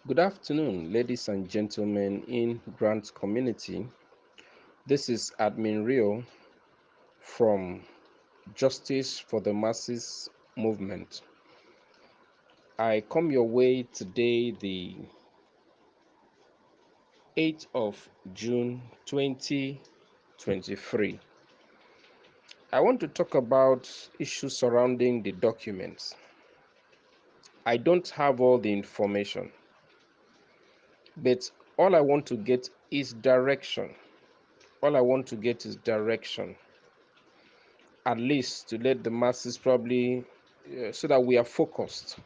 Good afternoon, ladies and gentlemen in Grant community. This is Admin Rio from Justice for the Masses movement. I come your way today, the 8th of June 2023. I want to talk about issues surrounding the documents. I don't have all the information, but all I want to get is direction. All I want to get is direction, at least to let the masses probably so that we are focused.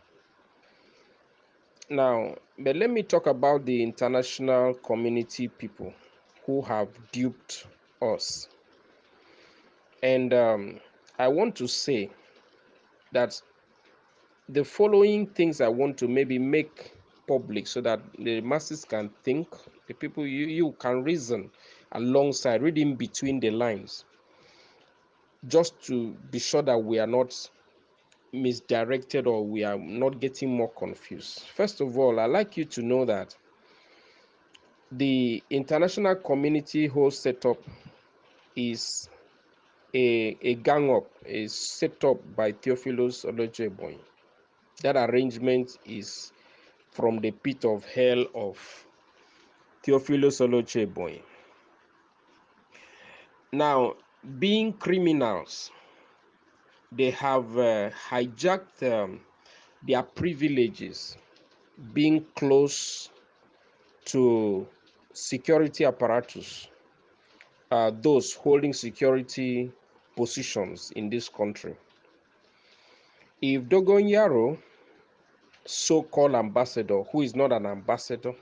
Now, but let me talk about the international community people who have duped us. And I want to say that the following things I want to maybe make public so that the masses can think, the people you can reason alongside, reading between the lines, just to be sure that we are not misdirected or we are not getting more confused. First of all, I'd like you to know that the international community whole setup is a gang up, is set up by Theophilus Olojeboy. That arrangement is from the pit of hell of Theophilus Olojeboy. Now, being criminals, they have hijacked their privileges, being close to security apparatus, those holding security positions in this country. If Dogon Yaro, so-called ambassador, who is not an ambassador,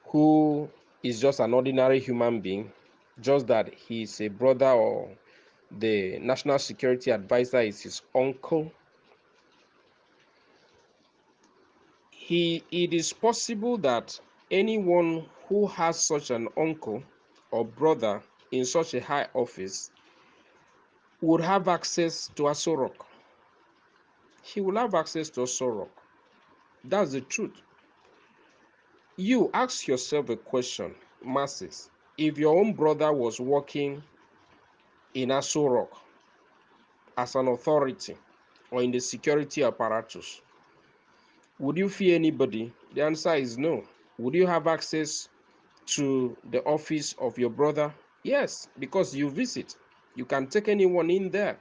who is just an ordinary human being, just that he's a brother or the national security advisor is his uncle, it is possible that anyone who has such an uncle or brother in such a high office would have access to Asorok. He will have access to Asorok. That's the truth. You ask yourself a question, masses. If your own brother was working in Asorok as an authority or in the security apparatus, would you fear anybody? The answer is no. Would you have access to the office of your brother? Yes, because you visit. You can take anyone in there.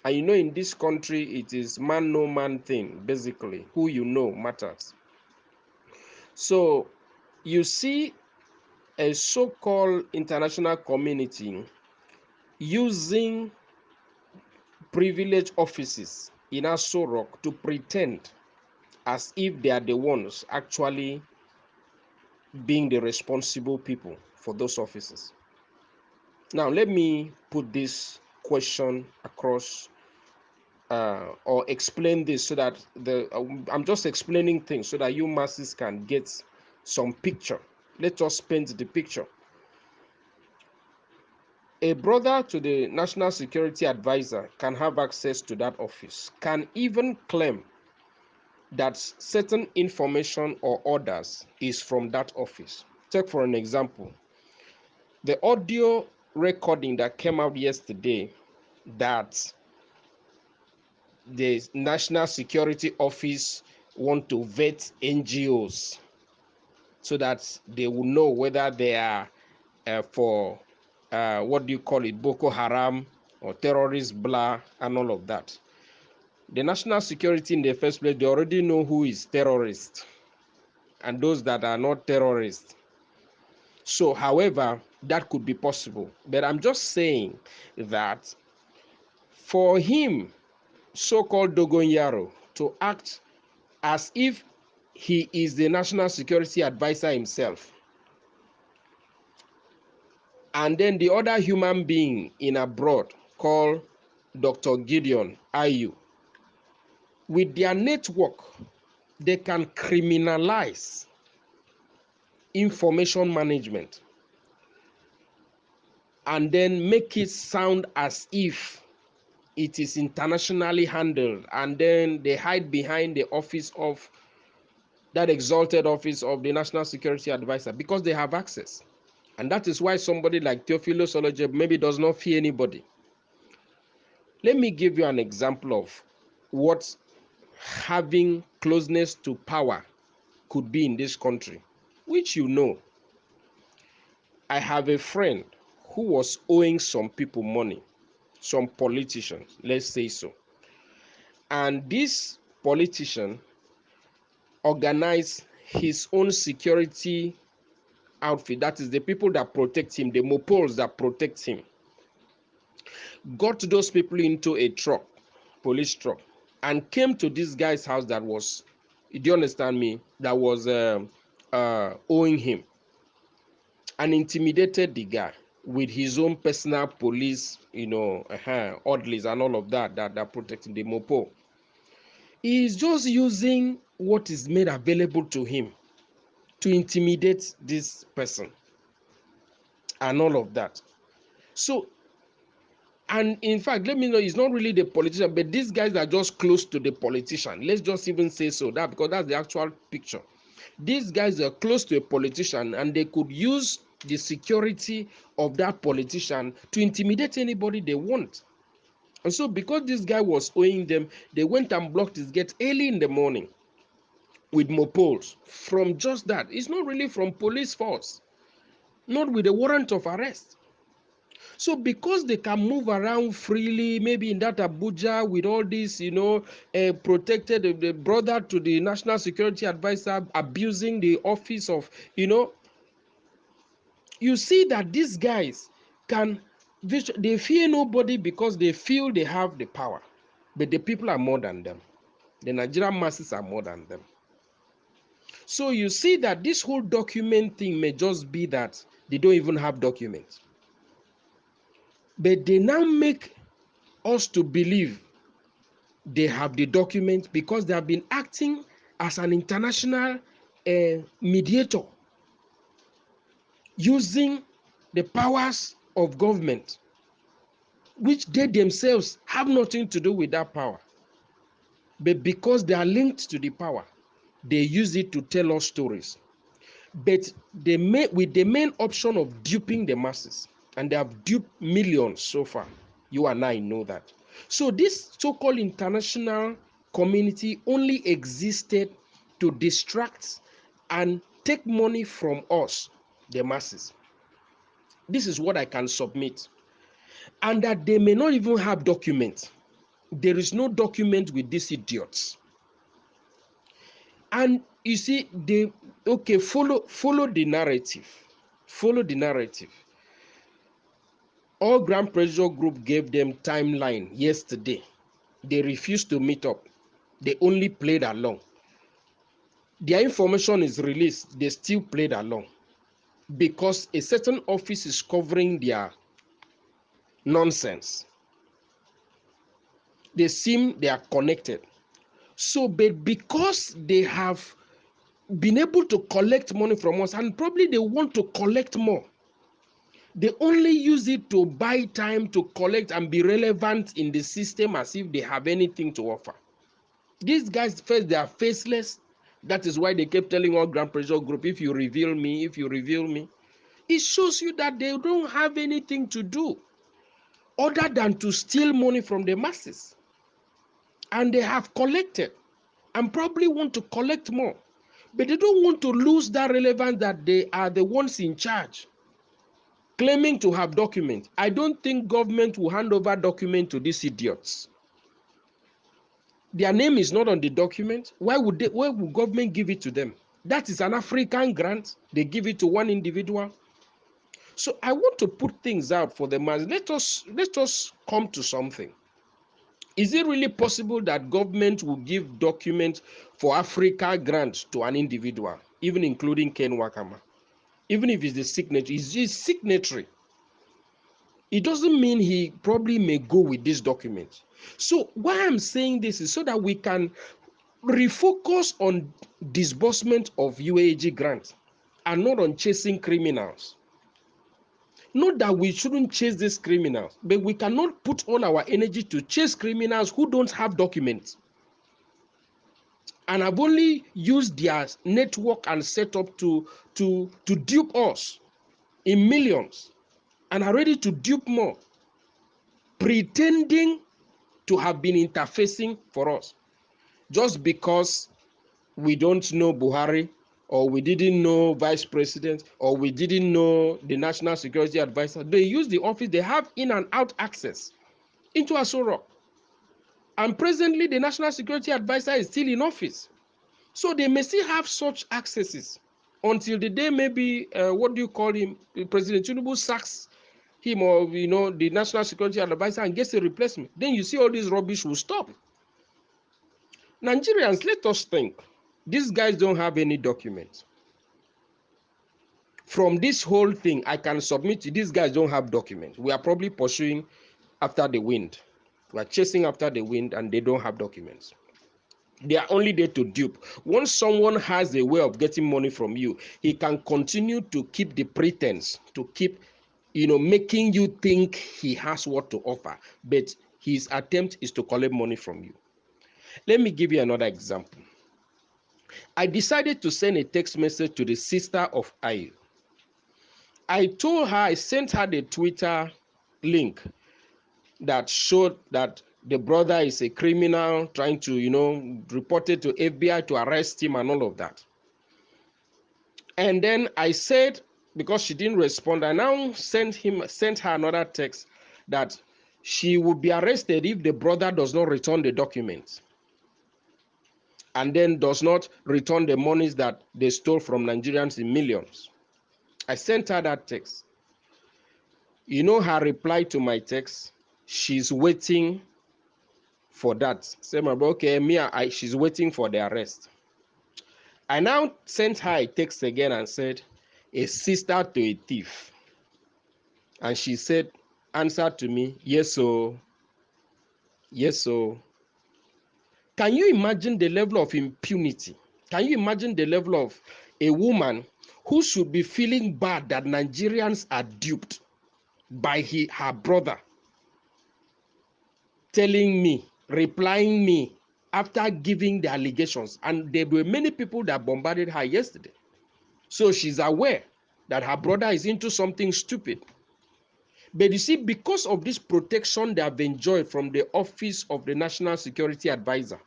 And you know, in this country, it is man no man thing, basically. Who you know matters. So you see a so-called international community using privileged offices in Aso Rock to pretend as if they are the ones actually being the responsible people for those offices. Now, let me put this question across or explain this so that I'm just explaining things so that you masses can get some picture. Let us paint the picture. A brother to the National Security Advisor can have access to that office, can even claim that certain information or orders is from that office. Take for an example, the audio recording that came out yesterday that the National Security Office want to vet NGOs so that they will know whether they are for what do you call it, Boko Haram or terrorist, blah, and all of that. The national security in the first place, they already know who is terrorist and those that are not terrorists. So, however, that could be possible. But I'm just saying that for him, so-called Dogon Yaro, to act as if he is the national security advisor himself, and then the other human being in abroad called Dr. Gideon Ayu, with their network, they can criminalize information management and then make it sound as if it is internationally handled, and then they hide behind the office of that exalted office of the National Security Advisor because they have access. And that is why somebody like Theophilus maybe does not fear anybody. Let me give you an example of what having closeness to power could be in this country, which you know. I have a friend who was owing some people money, some politicians, let's say so. And this politician organized his own security outfit, that is the people that protect him, the mopoles that protect him, got those people into a truck, police truck, and came to this guy's house that was, do you understand me, that was owing him, and intimidated the guy with his own personal police, orderlies and all of that protecting the mopo. He is just using what is made available to him to intimidate this person and all of that. So, and in fact, let me know, it's not really the politician, but these guys are just close to the politician. Let's just even say so, that because that's the actual picture. These guys are close to a politician and they could use the security of that politician to intimidate anybody they want. And so because this guy was owing them, they went and blocked his gate early in the morning with mopoles. From just that, it's not really from police force, not with a warrant of arrest. So because they can move around freely, maybe in that Abuja with all this, protected, the brother to the National Security Advisor abusing the office of, you see that these guys they fear nobody because they feel they have the power. But the people are more than them. The Nigerian masses are more than them. So you see that this whole document thing may just be that they don't even have documents. But they now make us to believe they have the document because they have been acting as an international mediator using the powers of government, which they themselves have nothing to do with that power. But because they are linked to the power, they use it to tell us stories. But with the main option of duping the masses, and they have duped millions so far. You and I know that. So this so-called international community only existed to distract and take money from us, the masses. This is what I can submit. And that they may not even have documents. There is no document with these idiots. And you see, follow the narrative. Follow the narrative. All Grand Pressure Group gave them timeline yesterday. They refused to meet up. They only played along. Their information is released. They still played along. Because a certain office is covering their nonsense. They are connected. So, but because they have been able to collect money from us, and probably they want to collect more, they only use it to buy time to collect and be relevant in the system as if they have anything to offer. These guys, first, they are faceless. That is why they kept telling all Grand Pressure Group, if you reveal me, if you reveal me. It shows you that they don't have anything to do other than to steal money from the masses. And they have collected and probably want to collect more. But they don't want to lose that relevance that they are the ones in charge, claiming to have documents. I don't think government will hand over documents to these idiots. Their name is not on the document. Why would government give it to them? That is an African grant. They give it to one individual. So I want to put things out for the mass. Let us come to something. Is it really possible that government will give documents for Africa grant to an individual, even including Ken Wakama? Even if it's the signature, it's his signatory. It doesn't mean he probably may go with this document. So why I'm saying this is so that we can refocus on disbursement of UAAG grants and not on chasing criminals. Not that we shouldn't chase these criminals, but we cannot put all our energy to chase criminals who don't have documents. and have only used their network and setup to dupe us in millions, and are ready to dupe more, pretending to have been interfacing for us, just because we don't know Buhari, or we didn't know Vice President, or we didn't know the National Security Advisor. They use the office, they have in and out access into Aso Rock. And presently, the National Security Advisor is still in office. So they may still have such accesses until the day maybe, what do you call him, President Tinubu sacks him, or the National Security Advisor, and gets a replacement. Then you see all this rubbish will stop. Nigerians, let us think. These guys don't have any documents. From this whole thing, I can submit to these guys don't have documents. We are probably pursuing after the wind. We are chasing after the wind, and they don't have documents. They are only there to dupe. Once someone has a way of getting money from you, he can continue to keep the pretense, to keep, making you think he has what to offer. But his attempt is to collect money from you. Let me give you another example. I decided to send a text message to the sister of Ayu. I sent her the Twitter link that showed that the brother is a criminal, trying to, report it to FBI to arrest him and all of that. And then I said, because she didn't respond, I now sent her another text that she would be arrested if the brother does not return the documents, and then does not return the monies that they stole from Nigerians in millions. I sent her that text. Her reply to my text, she's waiting for that. Say, my brother, okay, she's waiting for the arrest. I now sent her a text again and said, a sister to a thief. And she said, answered to me, yes, so. Yes, so. Can you imagine the level of impunity? Can you imagine the level of a woman who should be feeling bad that Nigerians are duped by her brother, telling me, replying me after giving the allegations? And there were many people that bombarded her yesterday. So she's aware that her brother is into something stupid. But you see, because of this protection they have enjoyed from the office of the National Security Advisor,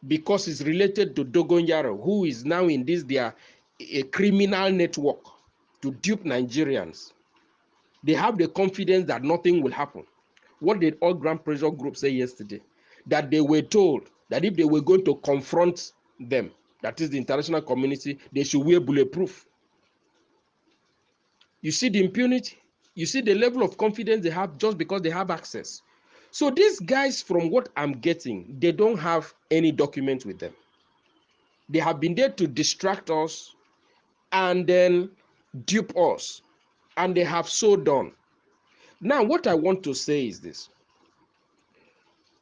because it's related to Dogon Yaro, who is now in a criminal network to dupe Nigerians, they have the confidence that nothing will happen. What did all Grand Pressure Group say yesterday? That they were told that if they were going to confront them, that is the international community, they should wear bulletproof. You see the impunity? You see the level of confidence they have just because they have access. So these guys, from what I'm getting, they don't have any document with them. They have been there to distract us and then dupe us. And they have so done. Now, what I want to say is this.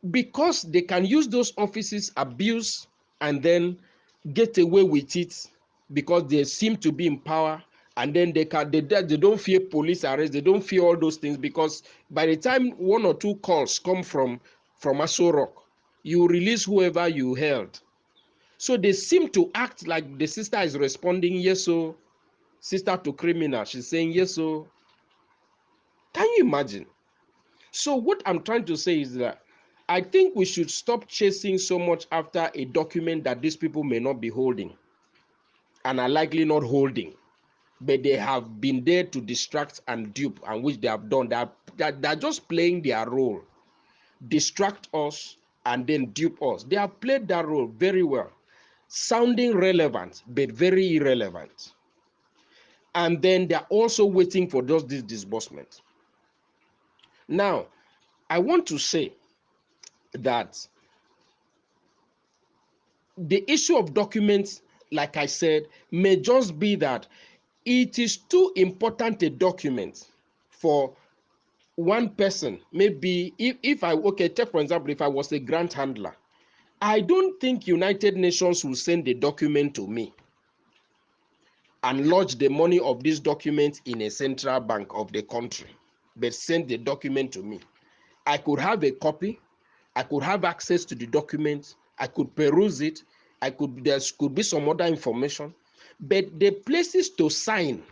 Because they can use those offices, abuse, and then get away with it because they seem to be in power, and then they don't fear police arrest, they don't fear all those things, because by the time one or two calls come from Aso Rock, you release whoever you held. So they seem to act like the sister is responding, yes, so sister to criminal, she's saying yes, so. Can you imagine? So what I'm trying to say is that I think we should stop chasing so much after a document that these people may not be holding and are likely not holding, but they have been there to distract and dupe, and which they have done. They're just playing their role, distract us and then dupe us. They have played that role very well, sounding relevant but very irrelevant. And then they're also waiting for just this disbursement. Now, I want to say that the issue of documents, like I said, may just be that it is too important a document for one person. Maybe if I, okay, take for example, if I was a grant handler, I don't think United Nations will send the document to me and lodge the money of this document in a central bank of the country, but send the document to me. I could have a copy, I could have access to the document, I could peruse it, There could be some other information, but the places to sign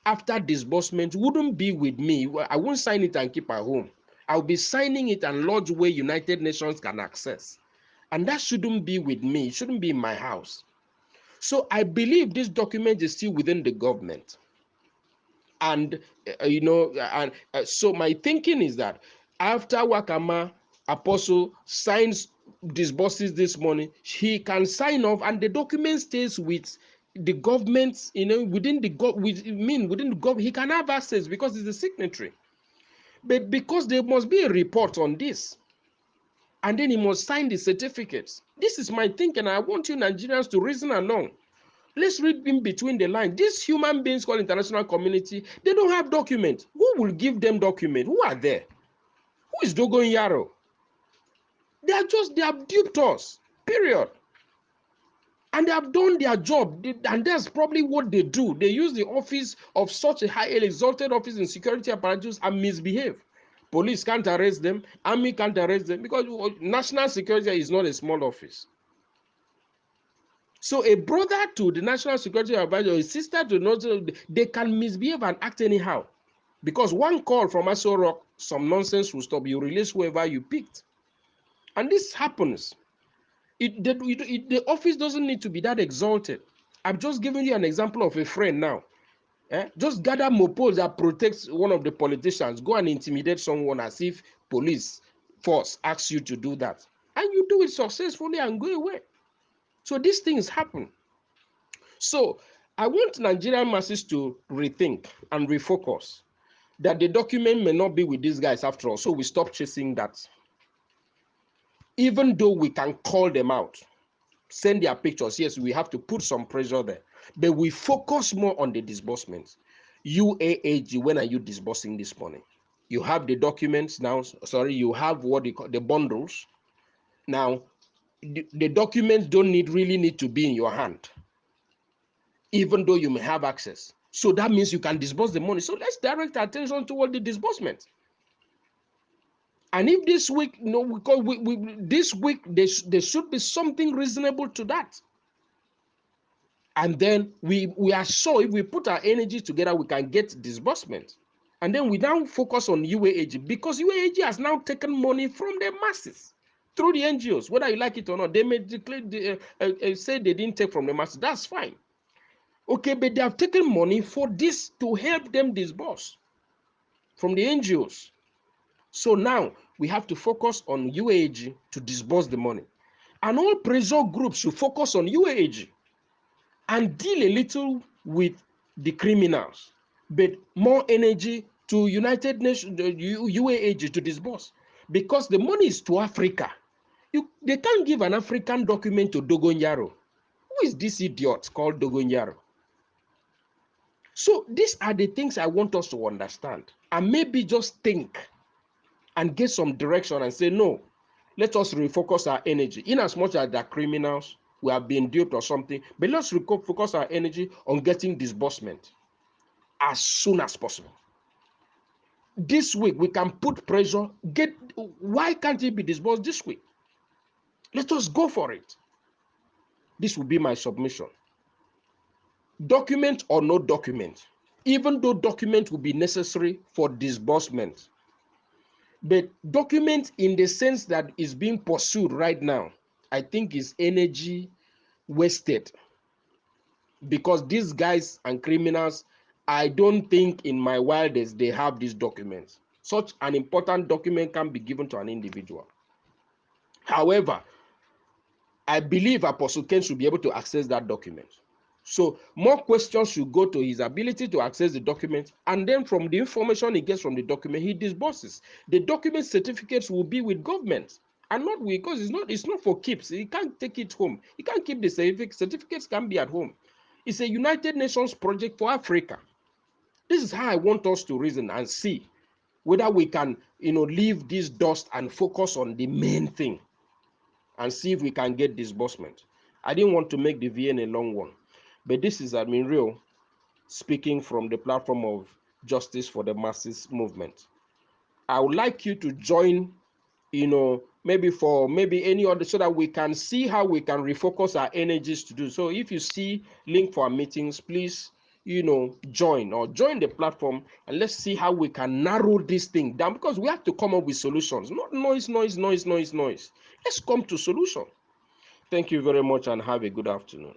after disbursement wouldn't be with me. I won't sign it and keep at home. I'll be signing it and lodge where United Nations can access. And that shouldn't be with me. It shouldn't be in my house. So I believe this document is still within the government. And so my thinking is that after Wakama Apostle signs disburses this money, he can sign off, and the document stays with the government. Within the within the government, he can have access because he's the signatory. But because there must be a report on this, and then he must sign the certificates. This is my thinking. I want you Nigerians to reason along. Let's read in between the lines. These human beings called international community, they don't have documents. Who will give them document? Who are there? Who is Dogon Yaro? They have duped us, period. And they have done their job, and that's probably what they do. They use the office of such a high exalted office in security apparatus and misbehave. Police can't arrest them, army can't arrest them, because national security is not a small office. So a brother to the national security advisor, a sister to the, they can misbehave and act anyhow. Because one call from Aso Rock, some nonsense will stop. You release whoever you picked. And this happens. The office doesn't need to be that exalted. I'm just giving you an example of a friend now. Just gather mopos that protects one of the politicians. Go and intimidate someone as if police force asks you to do that. And you do it successfully and go away. So these things happen. So I want Nigerian masses to rethink and refocus that the document may not be with these guys after all. So we stop chasing that. Even though we can call them out, send their pictures, yes, we have to put some pressure there. But we focus more on the disbursement. UAAG, when are you disbursing this money? You have the documents now. Sorry, you have what you call the bundles. Now, the documents don't really need to be in your hand, even though you may have access. So that means you can disburse the money. So let's direct attention toward the disbursement. And if this week, because this week there should be something reasonable to that. And then we are sure if we put our energy together, we can get disbursement. And then we now focus on UAAG, because UAAG has now taken money from the masses through the NGOs, whether you like it or not. They may declare, say they didn't take from the masses. That's fine. Okay, but they have taken money for this to help them disburse from the NGOs. So now we have to focus on UAAG to disburse the money. And all pressure groups should focus on UAAG and deal a little with the criminals, but more energy to United Nations, UAAG to disburse, because the money is to Africa. They can't give an African document to Dogon Yaro. Who is this idiot called Dogon Yaro? So these are the things I want us to understand, and maybe just think and get some direction and say, no, let us refocus our energy. In as much as they're criminals, we have been duped or something, but let's focus our energy on getting disbursement as soon as possible. This week, we can put pressure. Why can't it be disbursed this week? Let us go for it. This will be my submission. Document or no document, even though document will be necessary for disbursement, but document in the sense that is being pursued right now, I think is energy wasted, because these guys and criminals, I don't think in my wildest they have these documents. Such an important document can be given to an individual. However, I believe Apostle Ken should be able to access that document. So more questions should go to his ability to access the document, and then from the information he gets from the document, he disburses. The document certificates will be with government and not with, because it's not for keeps. He can't take it home. He can't keep the certificates can be at home. It's a United Nations project for Africa. This is how I want us to reason and see whether we can, leave this dust and focus on the main thing and see if we can get disbursement. I didn't want to make the VN a long one, but this is Admin Real speaking from the platform of Justice for the Masses movement. I would like you to join, maybe for maybe any other, so that we can see how we can refocus our energies to do. So if you see link for our meetings, please, join the platform, and let's see how we can narrow this thing down, because we have to come up with solutions, not noise, noise, noise, noise, noise. Let's come to solution. Thank you very much and have a good afternoon.